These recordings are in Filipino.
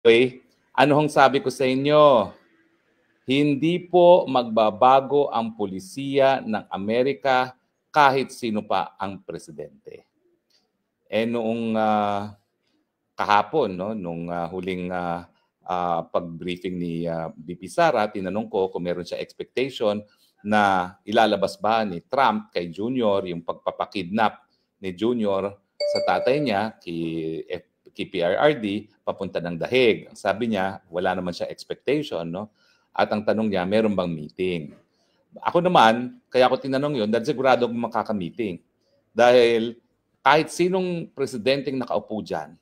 Okay, ano hong sabi ko sa inyo? Hindi po magbabago ang pulisiya ng Amerika kahit sino pa ang presidente. Noong kahapon, no, nung huling pag-briefing ni VP Sara, tinanong ko kung meron siya expectation na ilalabas ba ni Trump kay Junior yung pagpapakidnap ni Junior sa tatay niya, kay PRRD, papunta ng dahig. Sabi niya, wala naman siya expectation, no? At ang tanong niya, meron bang meeting? Ako naman, kaya ako tinanong yun, dahil sigurado akong makaka-meeting. Dahil kahit sinong presidenteng nakaupo dyan,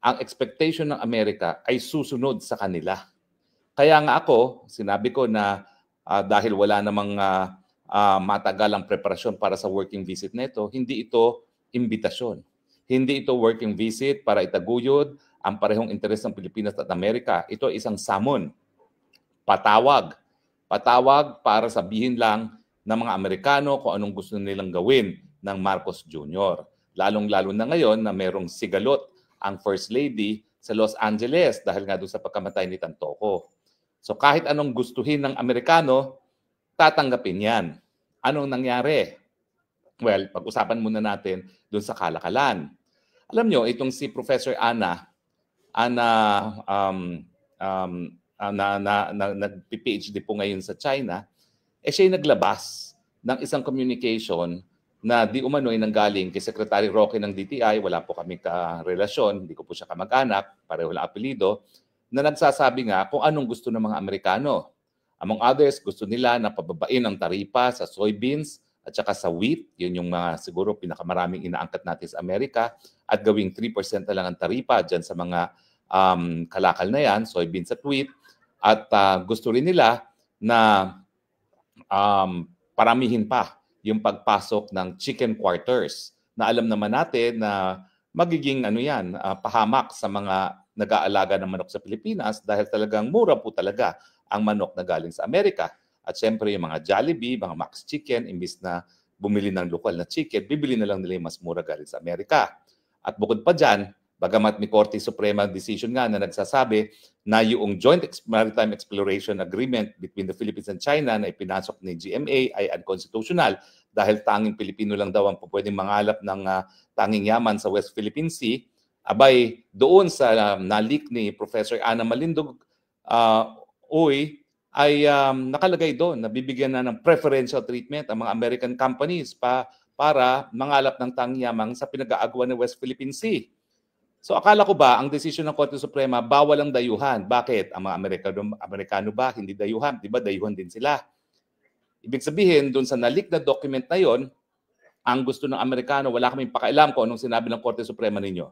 ang expectation ng Amerika ay susunod sa kanila. Kaya nga ako, sinabi ko na dahil wala namang matagalang preparasyon para sa working visit nito, hindi ito imbitasyon. Hindi ito working visit para itaguyod ang parehong interes ng Pilipinas at Amerika. Ito ay isang summon, patawag. Patawag para sabihin lang ng mga Amerikano kung anong gusto nilang gawin ng Marcos Jr. Lalong-lalo na ngayon na merong sigalot ang First Lady sa Los Angeles dahil nga doon sa pagkamatay ni Tantoco. So kahit anong gustuhin ng Amerikano, tatanggapin yan. Anong nangyari? Well, pag-usapan muna natin doon sa kalakalan. Alam nyo, itong si Professor Ana nag-PhD po ngayon sa China, siya naglabas ng isang communication na di umano'y nanggaling kay Secretary Roque ng DTI, wala po kami karelasyon, hindi ko po siya kamag-anak, pareho lang apelido, na nagsasabi nga kung anong gusto ng mga Amerikano. Among others, gusto nila na pababain ang taripa sa soybeans at saka sa wheat, yun yung mga siguro pinakamaraming inaangkat natin sa Amerika, at gawing 3% na lang ang taripa dyan sa mga kalakal na yan, soybeans at wheat. At gusto rin nila na paramihin pa yung pagpasok ng chicken quarters na alam naman natin na magiging pahamak sa mga nag-aalaga ng manok sa Pilipinas dahil talagang mura po talaga ang manok na galing sa Amerika. At syempre yung mga Jollibee, mga Max Chicken, imbis na bumili ng lokal na chicken, bibili na lang nila yung mas mura galing sa Amerika. At bukod pa dyan, bagamat may Korte Suprema decision nga na nagsasabi na yung Joint Maritime Exploration Agreement between the Philippines and China na ipinasok ni GMA ay unconstitutional dahil tanging Pilipino lang daw ang pwedeng mangalap ng tanging yaman sa West Philippine Sea, abay doon sa nalik ni Professor Ana Malindog, ay nakalagay doon na bibigyan na ng preferential treatment ang mga American companies para mangalap ng tanging yaman sa pinag-aagawan ng West Philippine Sea. So akala ko ba ang desisyon ng Korte Suprema bawal ang dayuhan? Bakit? Ang mga Amerikano ba hindi dayuhan? Di ba dayuhan din sila? Ibig sabihin, doon sa nalik na document na yon, ang gusto ng Amerikano, wala kaming pakialam kung anong sinabi ng Korte Suprema ninyo.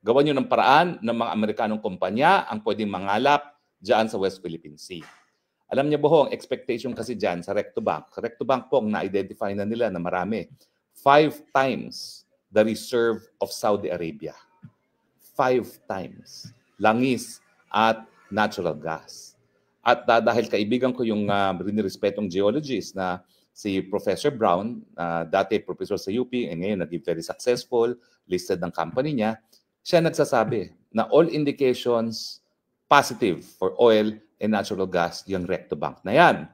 Gawan nyo ng paraan ng mga Amerikanong kumpanya ang pwedeng mangalap dyan sa West Philippine Sea. Alam niyo ba ang expectation kasi dyan sa Rectobank? Sa Rectobank po, na-identify na nila na marami. 5 times the reserve of Saudi Arabia. 5 times. Langis at natural gas. At dahil kaibigan ko yung rinirespetong geologist na si Professor Brown, dati professor sa UP, ngayon naging very successful, listed ng company niya, siya nagsasabi na all indications positive for oil and natural gas yung Rectobank na yan.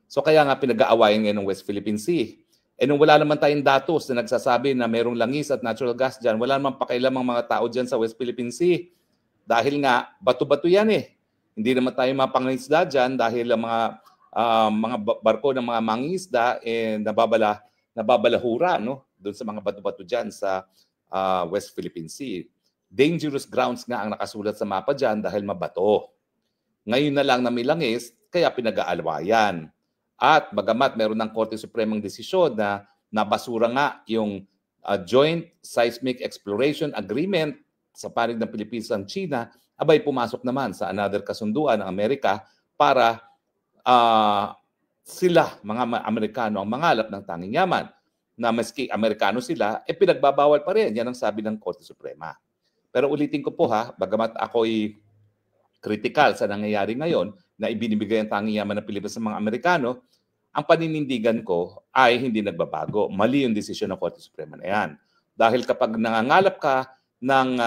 So kaya nga pinag-aawayan ngayon ng West Philippine Sea. Nung wala naman tayong datos na nagsasabi na merong langis at natural gas dyan, wala naman pakialam ang mga tao dyan sa West Philippine Sea. Dahil nga, bato-bato yan eh. Hindi naman tayo mapangisda dyan dahil ang mga barko ng mga mangisda nababalahura doon sa mga bato-bato dyan sa West Philippine Sea. Dangerous grounds nga ang nakasulat sa mapa dyan dahil mabato. Ngayon na lang na may langis, kaya pinag-aalawayan. At bagamat meron ng Korte Supremang desisyon na nabasura nga yung Joint Seismic Exploration Agreement sa panig ng Pilipinas at China, abay pumasok naman sa another kasunduan ng Amerika para sila, mga Amerikano, ang mangalap ng tanging yaman na maski Amerikano sila, pinagbabawal pa rin. Yan ang sabi ng Korte Suprema. Pero ulitin ko po bagamat ako'y critical sa nangyayari ngayon na ibinibigay ang tanging yaman ng Pilipinas sa mga Amerikano, ang paninindigan ko ay hindi nagbabago. Mali yung desisyon ng Korte Suprema na yan. Dahil kapag nangangalap ka ng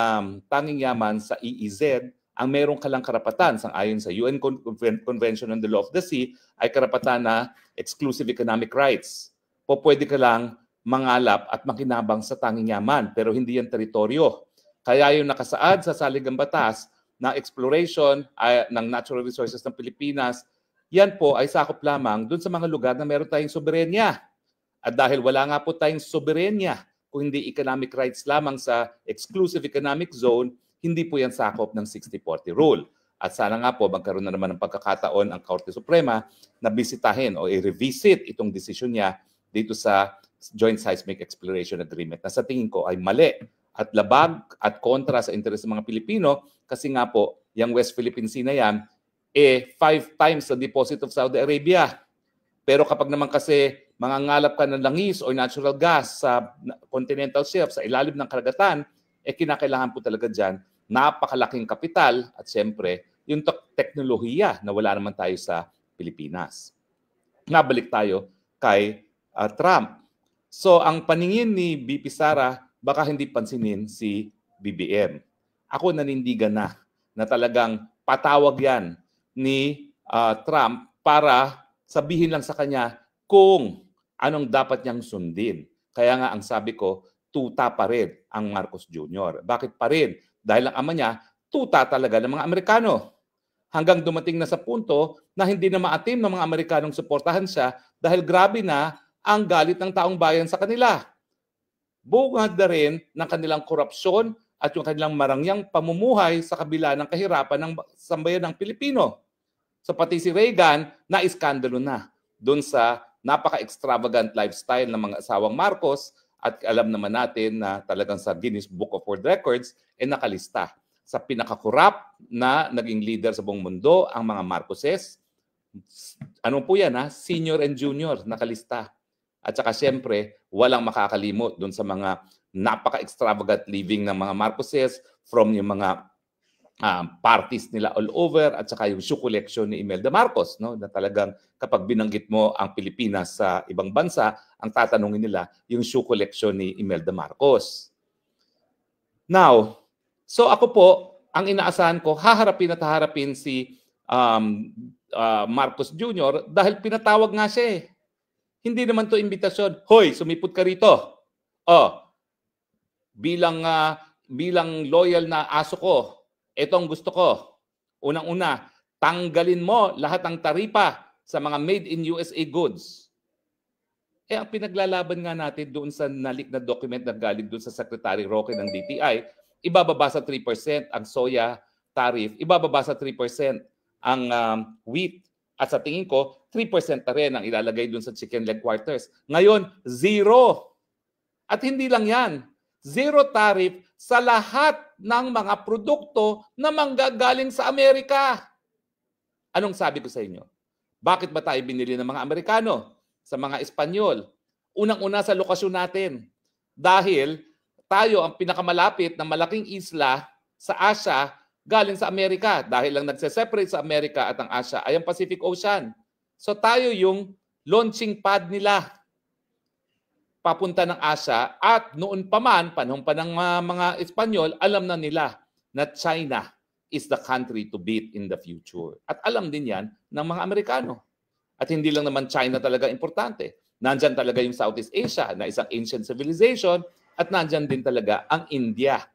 tanging yaman sa EEZ ang meron ka lang karapatan ayon sa UN Convention on the Law of the Sea ay karapatan na exclusive economic rights. Pwede ka lang mangalap at makinabang sa tanging yaman, pero hindi yan teritoryo. Kaya yung nakasaad sa saligang batas na exploration ng natural resources ng Pilipinas, yan po ay sakop lamang dun sa mga lugar na meron tayong soberenya. At dahil wala nga po tayong soberenya, kung hindi economic rights lamang sa exclusive economic zone, hindi po yan sakop ng 60-40 rule. At sana nga po magkaroon na naman ng pagkakataon ang Korte Suprema na bisitahin o i-revisit itong desisyon niya dito sa Joint Seismic Exploration Agreement na sa tingin ko ay mali at labag at kontra sa interes ng mga Pilipino kasi nga po, yung West Philippine Sea na yan, 5 times the deposit of Saudi Arabia. Pero kapag naman kasi mangangalap ka ng langis o natural gas sa continental shelf, sa ilalim ng karagatan, kinakailangan po talaga dyan napakalaking kapital at siyempre yung teknolohiya na wala naman tayo sa Pilipinas. Nabalik tayo kay Trump. So ang paningin ni BP Sara, baka hindi pansinin si BBM. Ako nanindigan na talagang patawag yan ni Trump para sabihin lang sa kanya kung anong dapat niyang sundin. Kaya nga ang sabi ko, tuta pa rin ang Marcos Jr. Bakit pa rin? Dahil ang ama niya, tuta talaga ng mga Amerikano. Hanggang dumating na sa punto na hindi na maatim ng mga Amerikanong suportahan siya dahil grabe na ang galit ng taong bayan sa kanila. Bungad na rin ng kanilang korupsyon at yung kanilang marangyang pamumuhay sa kabila ng kahirapan ng sambayan ng Pilipino. So pati si Reagan na iskandalo na doon sa napaka-extravagant lifestyle ng mga asawang Marcos at alam naman natin na talagang sa Guinness Book of World Records nakalista sa pinakakurap na naging leader sa buong mundo ang mga Marcoses. Ano po yan Senior and junior nakalista. At saka siyempre, walang makakalimot doon sa mga napaka-extravagant living ng mga Marcoses from yung mga parties nila all over at saka yung shoe collection ni Imelda Marcos, no? Na talagang kapag binanggit mo ang Pilipinas sa ibang bansa, ang tatanungin nila yung shoe collection ni Imelda Marcos. Now, so ako po, ang inaasahan ko, haharapin si Marcos Jr. dahil pinatawag nga siya . Hindi naman to imbitasyon. Hoy, sumipot ka rito. Bilang loyal na aso ko, ito ang gusto ko. Unang-una, tanggalin mo lahat ng taripa sa mga made in USA goods. Ang pinaglalaban nga natin doon sa nalik na document na galing doon sa Secretary Roque ng DTI, ibababa sa 3% ang soya tariff, ibababa sa 3% ang wheat. At sa tingin ko, 3% na rin ang ilalagay doon sa chicken leg quarters. Ngayon, 0. At hindi lang yan. 0 tariff sa lahat ng mga produkto na manggagaling sa Amerika. Anong sabi ko sa inyo? Bakit ba tayo binili ng mga Amerikano? Sa mga Espanyol? Unang-una sa lokasyon natin. Dahil tayo ang pinakamalapit na malaking isla sa Asia galing sa Amerika. Dahil lang nagse-separate sa Amerika at ang Asia ay ang Pacific Ocean. So tayo yung launching pad nila papunta ng Asia at noon pa man, panahon pa ng mga Espanyol, alam na nila na China is the country to beat in the future. At alam din yan ng mga Amerikano. At hindi lang naman China talaga importante. Nandyan talaga yung Southeast Asia na isang ancient civilization at nandyan din talaga ang India.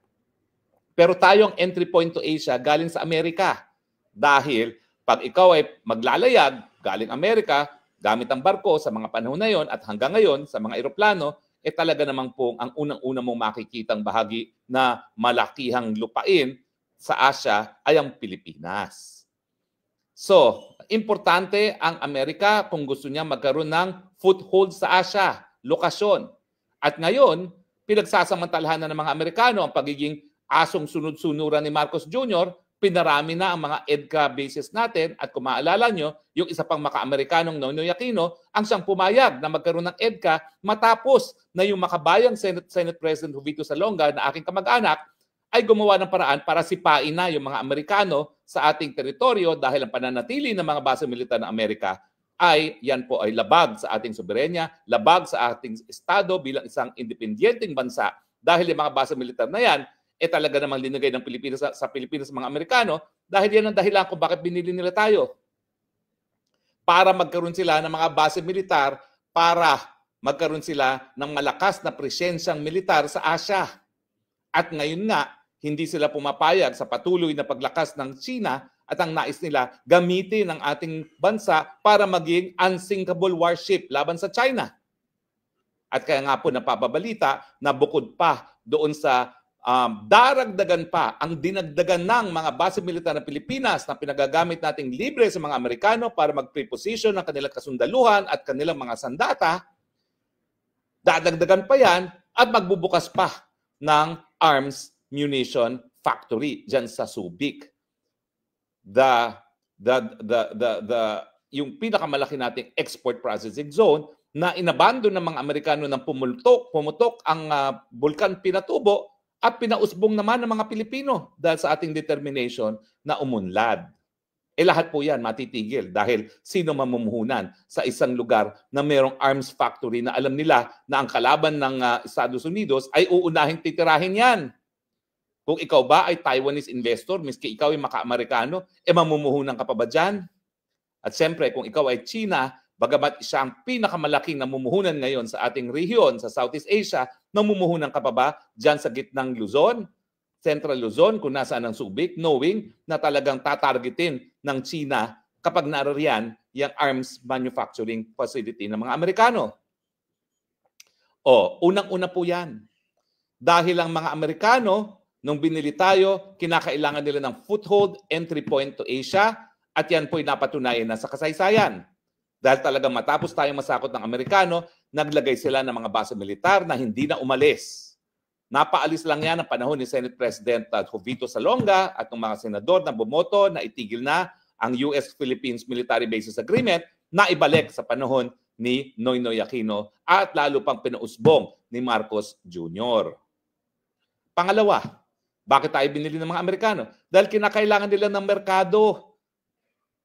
Pero tayo ang entry point to Asia galing sa Amerika. Dahil pag ikaw ay maglalayag galing Amerika, gamit ang barko sa mga panahon na yon at hanggang ngayon sa mga eroplano, talaga namang pong ang unang-una mong makikitang bahagi na malakihang lupain sa Asia ay ang Pilipinas. So, importante ang Amerika kung gusto niya magkaroon ng foothold sa Asia, lokasyon. At ngayon, pinagsasamantalahan na ng mga Amerikano ang pagiging asong sunod-sunuran ni Marcos Jr., pinarami na ang mga EDCA bases natin at kung maalala nyo, yung isa pang maka-Amerikanong Noynoy Aquino ang siyang pumayag na magkaroon ng EDCA matapos na yung makabayang Senate President Jovito Salonga na aking kamag-anak ay gumawa ng paraan para sipain na yung mga Amerikano sa ating teritoryo dahil ang pananatili ng mga base militar ng Amerika ay yan po ay labag sa ating soberenya, labag sa ating estado bilang isang independenteng bansa dahil yung mga base militar na yan talaga namang linagay ng Pilipinas sa Pilipinas mga Amerikano dahil yan ang dahilan kung bakit binili nila tayo. Para magkaroon sila ng mga base militar, para magkaroon sila ng malakas na presensyang militar sa Asia. At ngayon nga, hindi sila pumapayag sa patuloy na paglakas ng China at ang nais nila gamitin ang ating bansa para maging unsinkable warship laban sa China. At kaya nga po napapabalita na bukod pa doon sa daragdagan pa ang dinagdagan ng mga base militar ng Pilipinas na pinagagamit nating libre sa mga Amerikano para mag-preposition ng kanilang kasundaluhan at kanilang mga sandata, dadagdagan pa yan at magbubukas pa ng arms munition factory dyan sa Subic. Yung pinakamalaki nating export processing zone na inabando ng mga Amerikano nang pumutok ang Bulkan Pinatubo at pinausbong naman ng mga Pilipino dahil sa ating determination na umunlad. Lahat po yan matitigil dahil sino mamumuhunan sa isang lugar na mayroong arms factory na alam nila na ang kalaban ng Estados Unidos ay uunahing titirahin yan. Kung ikaw ba ay Taiwanese investor, miski ikaw ay maka-Amerikano, mamumuhunan ka pa ba dyan? At siyempre, kung ikaw ay China, bagamat siya ang pinakamalaking namumuhunan ngayon sa ating rehiyon, sa Southeast Asia, namumuhunan ka pa ba dyan sa gitnang Luzon, Central Luzon, kung nasaan ang Subic, knowing na talagang tatargetin ng China kapag narariyan yung arms manufacturing facility ng mga Amerikano. Unang-una po yan. Dahil ang mga Amerikano, nung binili tayo, kinakailangan nila ng foothold, entry point to Asia, at yan po'y napatunayan na sa kasaysayan. Dahil talagang matapos tayong masakot ng Amerikano, naglagay sila ng mga base militar na hindi na umalis. Napaalis lang yan ang panahon ni Senate President Jovito Salonga at ng mga senador na bumoto na itigil na ang US-Philippines Military Bases Agreement na ibalik sa panahon ni Noynoy Aquino at lalo pang pinausbong ni Marcos Jr. Pangalawa, bakit tayo binili ng mga Amerikano? Dahil kinakailangan nila ng merkado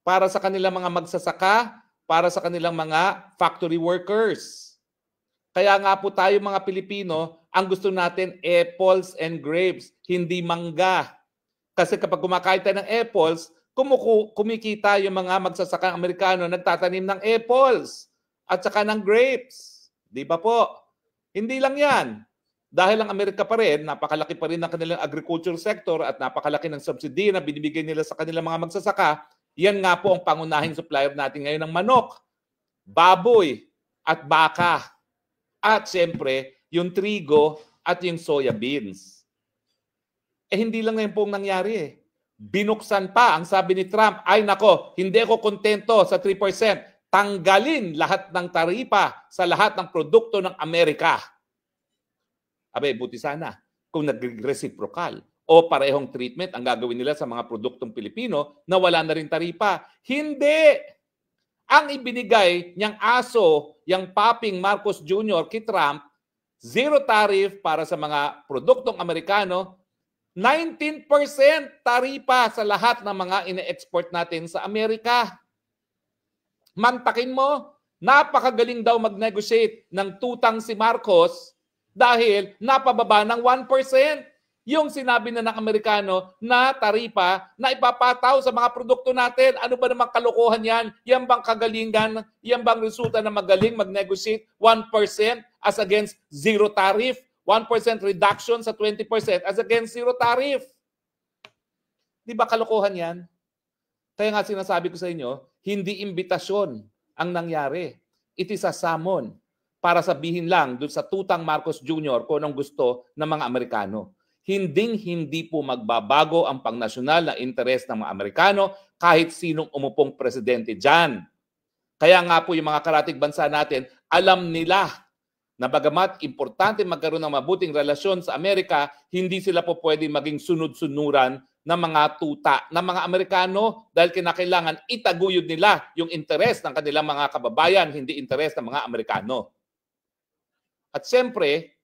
para sa kanilang mga magsasaka, para sa kanilang mga factory workers. Kaya nga po tayo mga Pilipino, ang gusto natin apples and grapes, hindi mangga. Kasi kapag kumakain tayo ng apples, kumikita yung mga magsasakang Amerikano nagtatanim ng apples at saka ng grapes. Di ba po? Hindi lang yan. Dahil ang Amerika pa rin, napakalaki pa rin ng kanilang agriculture sector at napakalaki ng subsidy na binibigay nila sa kanilang mga magsasaka, yan nga po ang pangunahing supplier natin ngayon ng manok, baboy at baka. At siyempre, yung trigo at yung soya beans. Hindi lang na yun pong nangyari. Binuksan pa, ang sabi ni Trump, ay nako, hindi ako kontento sa 3%. Tanggalin lahat ng taripa sa lahat ng produkto ng Amerika. Abay, buti sana kung nag-reciprocal o parehong treatment ang gagawin nila sa mga produktong Pilipino na wala na rin taripa. Hindi! Ang ibinigay niyang aso, yung Paping Marcos Jr. kay Trump, zero tariff para sa mga produktong Amerikano, 19% taripa sa lahat ng mga ine-export natin sa Amerika. Mantakin mo, napakagaling daw mag-negotiate ng tutang si Marcos dahil napababa ng 1% yung sinabi na ng Amerikano na taripa na ipapataw sa mga produkto natin. Ano ba namang kalokohan yan? Yan bang kagalingan? Yan bang resulta na magaling mag-negotiate 1% as against zero tariff? 1% reduction sa 20% as against zero tariff? Di ba kalokohan yan? Kaya nga sinasabi ko sa inyo, hindi imbitasyon ang nangyari. It is a summon para sabihin lang doon sa tutang Marcos Jr. kung anong gusto ng mga Amerikano. Hindi po magbabago ang pangnasyonal na interes ng mga Amerikano kahit sinong umupong presidente dyan. Kaya nga po yung mga karatig bansa natin, alam nila na bagamat importante magkaroon ng mabuting relasyon sa Amerika, hindi sila po pwede maging sunod-sunuran ng mga tuta ng mga Amerikano dahil kinakailangan itaguyod nila yung interes ng kanilang mga kababayan, hindi interes ng mga Amerikano. At siyempre,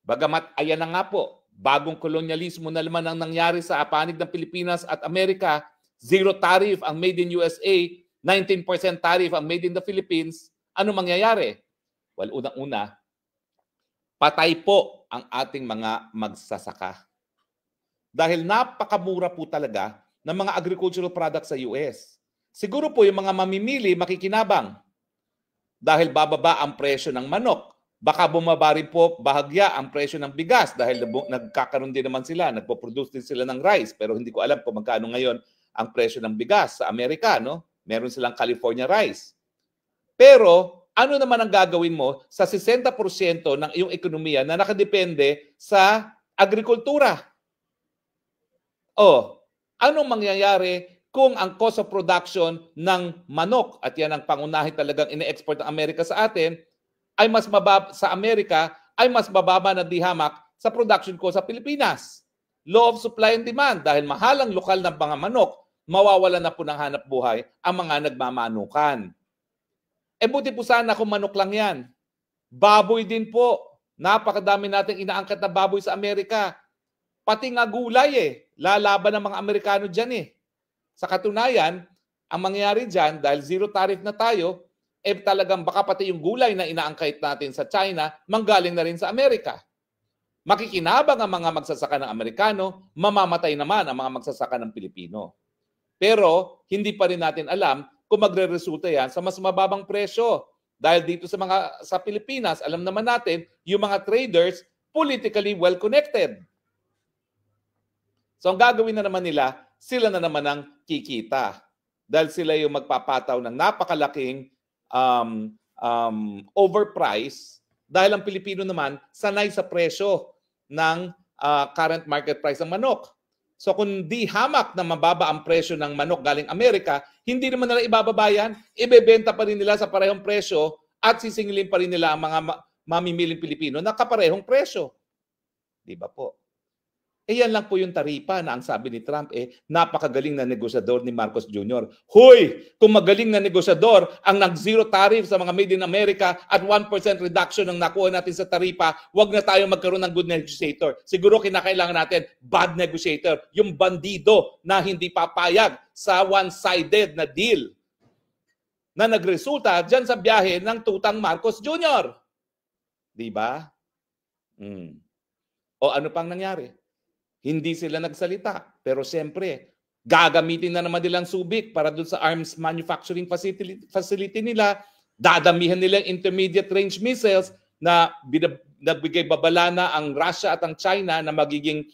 bagamat ayan na nga po, bagong kolonyalismo na naman ang nangyari sa panig ng Pilipinas at Amerika, zero tariff ang made in USA, 19% tariff ang made in the Philippines, ano mangyayari? Well, unang-una, patay po ang ating mga magsasaka. dahil napakamura po talaga ng mga agricultural products sa US. Siguro po yung mga mamimili makikinabang dahil bababa ang presyo ng manok. Baka bumaba rin po bahagya ang presyo ng bigas dahil nagkakaroon din naman sila, nagpo-produce din sila ng rice. Pero hindi ko alam kung magkano ngayon ang presyo ng bigas sa Amerika. No? Meron silang California rice. Pero ano naman ang gagawin mo sa 60% ng iyong ekonomiya na nakadepende sa agrikultura? O, anong mangyayari kung ang cost of production ng manok, at yan ang pangunahin talagang ine-export ng Amerika sa atin, ay mas mababa sa Amerika, ay mas mababa na dihamak sa production ko sa Pilipinas. Law of supply and demand, dahil mahal ang lokal ng mga manok, mawawalan na po ng hanap buhay ang mga nagmamanukan. Buti po sana kung manok lang yan. Baboy din po. Napakadami nating inaangkat na baboy sa Amerika. Pati nga gulay lalaban ng mga Amerikano dyan Sa katunayan, ang mangyayari dyan, dahil zero tariff na tayo, talagang baka pati yung gulay na inaangkait natin sa China, manggaling na rin sa Amerika. Makikinabang ang mga magsasaka ng Amerikano, mamamatay naman ang mga magsasaka ng Pilipino. Pero hindi pa rin natin alam kung magre-resulta yan sa mas mababang presyo. Dahil dito sa Pilipinas, alam naman natin, yung mga traders, politically well-connected. So ang gagawin na naman nila, sila na naman ang kikita. Dahil sila yung magpapataw ng napakalaking overprice. Dahil ang Pilipino naman, sanay sa presyo ng current market price ng manok. So kung di hamak na mababa ang presyo ng manok galing Amerika, hindi naman nila ibababa yan, ibebenta pa rin nila sa parehong presyo at sisingilin pa rin nila ang mga mamimiling Pilipino na kaparehong presyo. Di ba po? Yan lang po yung taripa na ang sabi ni Trump, napakagaling na negosyador ni Marcos Jr. Hoy! Kung magaling na negosyador ang nag-zero tariff sa mga made in America at 1% reduction ang nakuha natin sa taripa, wag na tayo magkaroon ng good negotiator. Siguro kinakailangan natin bad negotiator, yung bandido na hindi papayag sa one-sided na deal na nagresulta dyan sa biyahe ng tutang Marcos Jr. Di ba? O ano pang nangyari? Hindi sila nagsalita. Pero siyempre, gagamitin na naman nilang Subic para doon sa arms manufacturing facility nila. Dadamihan nila intermediate range missiles na nagbigay babala na ang Russia at ang China na magiging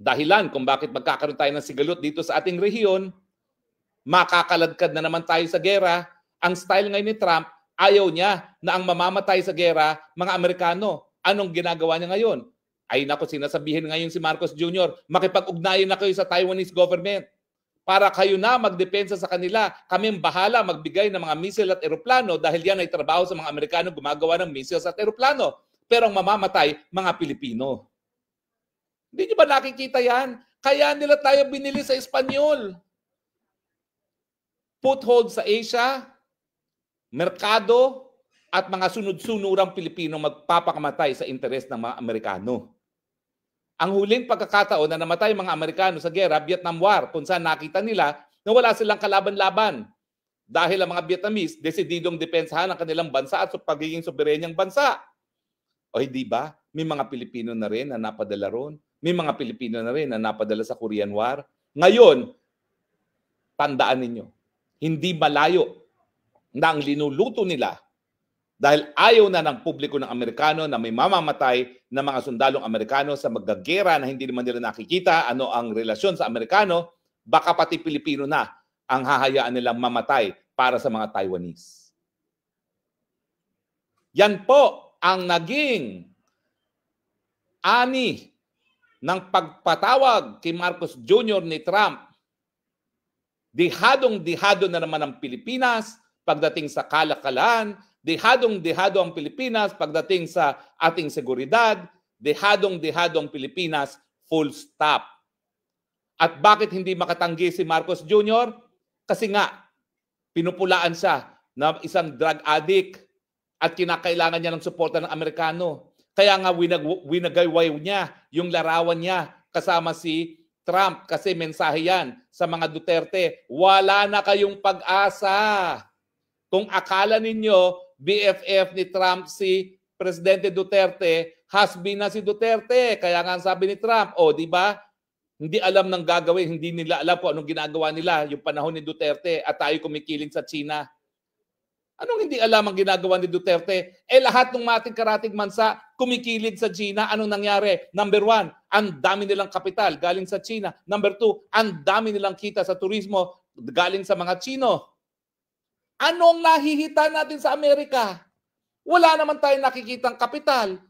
dahilan kung bakit magkakaroon tayo ng sigalot dito sa ating rehiyon. Makakaladkad na naman tayo sa gera. Ang style ngayon ni Trump, ayaw niya na ang mamamatay sa gera, mga Amerikano. Anong ginagawa niya ngayon? Ay nako, sinasabihin ngayon si Marcos Jr., makipag-ugnayan na kayo sa Taiwanese government para kayo na magdepensa sa kanila. Kami ang bahala magbigay ng mga missile at eroplano dahil yan ay trabaho sa mga Amerikano gumagawa ng missiles at eroplano. Pero ang mamamatay, mga Pilipino. Hindi niyo ba nakikita yan? Kaya nila tayo binili sa Espanyol. Foothold sa Asia, merkado, at mga sunod-sunurang Pilipino magpapakamatay sa interes ng mga Amerikano. Ang huling pagkakataon na namatay mga Amerikano sa gera, Vietnam War, kung saan nakita nila na wala silang kalaban-laban. Dahil ang mga Vietnamese, desididong depensahan ang kanilang bansa at sa pagiging soberenyang bansa. O hindi ba? May mga Pilipino na rin na napadala ron. May mga Pilipino na rin na napadala sa Korean War. Ngayon, tandaan ninyo, hindi malayo na ang linuluto nila dahil ayaw na ng publiko ng Amerikano na may mamamatay na mga sundalong Amerikano sa magagera na hindi naman nila nakikita ano ang relasyon sa Amerikano, baka pati Pilipino na ang hahayaan nilang mamatay para sa mga Taiwanese. Yan po ang naging ani ng pagpatawag kay Marcos Jr. ni Trump. Dihadong-dihado na naman ang Pilipinas pagdating sa kalakalan, dihadong-dihado ang Pilipinas pagdating sa ating seguridad, dihadong-dihado ang Pilipinas, full stop. At bakit hindi makatanggi si Marcos Jr.? Kasi nga, pinupulaan siya na isang drug addict at kinakailangan niya ng suporta ng Amerikano. Kaya nga winagayway niya yung larawan niya kasama si Trump kasi mensahe yan sa mga Duterte, wala na kayong pag-asa. Kung akala ninyo BFF ni Trump si Presidente Duterte, has-been na si Duterte. Kaya nga sabi ni Trump, di ba? Hindi alam ng gagawin, hindi nila alam kung anong ginagawa nila yung panahon ni Duterte at tayo kumikiling sa China. Anong hindi alam ang ginagawa ni Duterte? Lahat ng mating karating mansa kumikilig sa China. Anong nangyari? Number 1, ang dami nilang kapital galing sa China. Number 2, ang dami nilang kita sa turismo galing sa mga Chino. Anong nahihita natin sa Amerika? Wala naman tayong nakikitang kapital.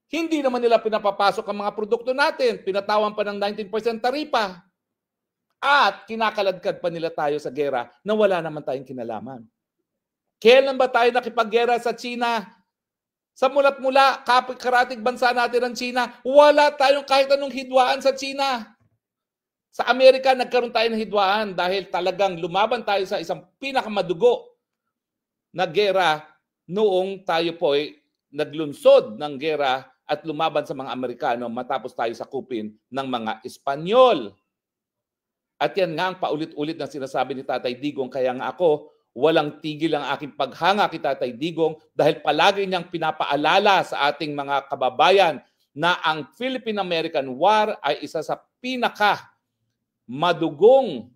Hindi naman nila pinapapasok ang mga produkto natin. Pinatawan pa ng 19% taripa. At kinakaladkad pa nila tayo sa gera na wala naman tayong kinalaman. Kailan ba tayo nakipaggera sa China? Sa mula't mula, karating bansa natin ang China, wala tayong kahit anong hidwaan sa China. Sa Amerika, nagkaroon tayo ng hidwaan dahil talagang lumaban tayo sa isang pinakamadugo na gera noong tayo po ay naglunsod ng gera at lumaban sa mga Amerikano matapos tayo sakupin ng mga Espanyol. At yan nga ang paulit-ulit na sinasabi ni Tatay Digong, kaya nga ako, walang tigil ang aking paghanga kay Tatay Digong dahil palagi niyang pinapaalala sa ating mga kababayan na ang Philippine-American War ay isa sa pinaka-madugong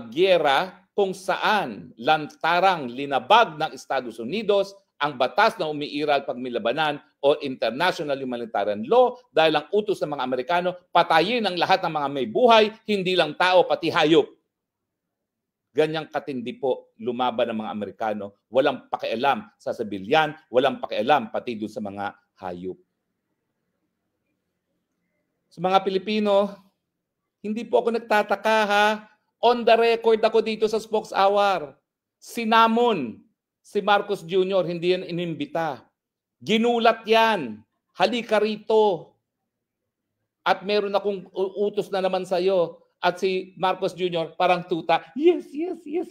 giyera kung saan lantarang linabag ng Estados Unidos ang batas na umiiral pag may labanan o international humanitarian law dahil ang utos ng mga Amerikano, patayin ang lahat ng mga may buhay, hindi lang tao, pati hayop. Ganyang katindi po lumaban ng mga Amerikano, walang pakialam sa sibilyan, walang pakialam pati doon sa mga hayop. Sa mga Pilipino, hindi po ako nagtataka ha. On the record ako dito sa Spokes Hour. Sinamon si Marcos Jr., hindi yan inimbita. Ginulat yan. Halika rito. At meron akong utos na naman sa'yo. At si Marcos Jr. parang tuta, yes,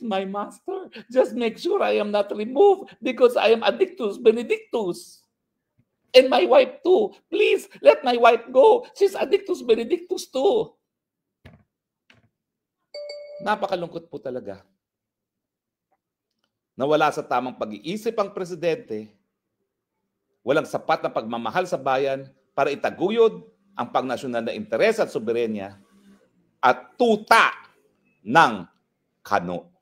my master. Just make sure I am not removed because I am Addictus Benedictus. And my wife too. Please, let my wife go. She's Addictus Benedictus too. Napakalungkot po talaga. Nawala sa tamang pag-iisip ang presidente, walang sapat na pagmamahal sa bayan para itaguyod ang pangnasyonal na interes at soberenya at tuta ng kano.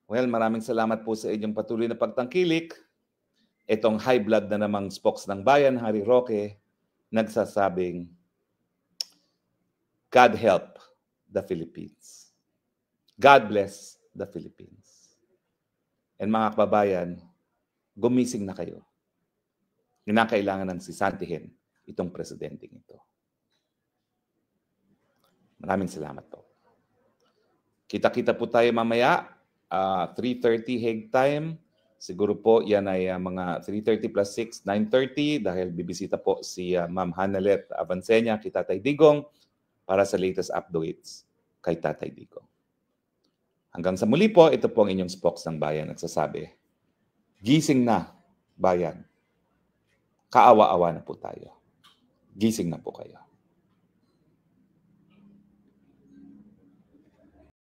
Well, maraming salamat po sa inyong patuloy na pagtangkilik. Itong high blood na namang spokes ng bayan, Harry Roque, nagsasabing, God help the Philippines. God bless the Philippines. And mga kababayan, gumising na kayo. Kinakailangan ng sisantihin itong presidenteng ito. Maraming salamat po. Kita-kita po tayo mamaya, 3:30 Hague time. Siguro po yan ay mga 3:30 plus 6, 9:30 dahil bibisita po si Ma'am Hanalet Avancenia kay Tatay Digong para sa latest updates kay Tatay Digong. Hanggang sa muli po, ito po ang inyong spokes ng bayan nagsasabi, gising na, bayan. Kaawa-awa na po tayo. Gising na po kayo.